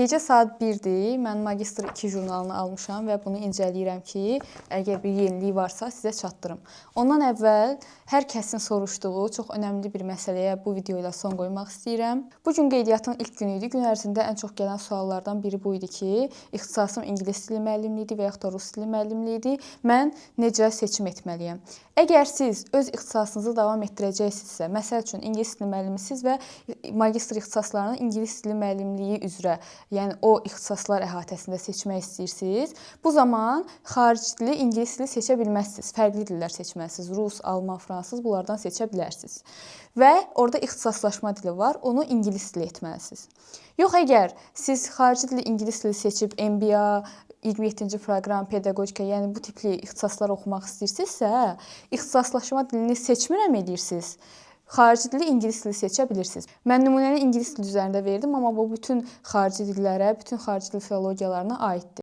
Gecə saat 1-dir. Mən Magistr 2 jurnalını almışam və bunu incələyirəm ki, əgər bir yenilik varsa sizə çatdırım. Ondan əvvəl hər kəsin soruşduğu çox önəmli bir məsələyə bu video ilə son qoymaq istəyirəm. Bu gün qeydiyyatın ilk günü idi. Gün ərzində ən çox gələn suallardan biri bu idi ki, ixtisasım ingilis dili müəllimliyi idi və yaxud da rus dili müəllimliyi idi. Mən necə seçim etməliyəm? Əgər siz öz ixtisasınızı davam etdirəcəksinizsə, məsəl üçün ingilis dili müəllimisiniz və magistr ixtisaslarını ingilis dili müəllimliyi üzrə, yəni o ixtisaslar əhatəsində seçmək istəyirsiniz, bu zaman xarici dili, ingilis dili seçə bilməzsiniz. Fərqli dillər seçməlisiniz. Rus, alman, fransız bunlardan seçə bilərsiniz. Və orada ixtisaslaşma dili var, onu ingilis dili etməlisiniz. Yox, əgər siz xarici dili, ingilis dili seçib MBA, 27-ci proqram, pedaqogika, yəni bu tipli ixtisaslar oxumaq istəyirsinizsə, ixtisaslaşma dilini seçmirəm edirsiniz. Xarici dili, ingilis dili seçə bilirsiniz. Mən nümunəni ingilis dili üzərində verdim, amma bu bütün xarici dillərə, bütün xarici dil filologiyalarına aiddir.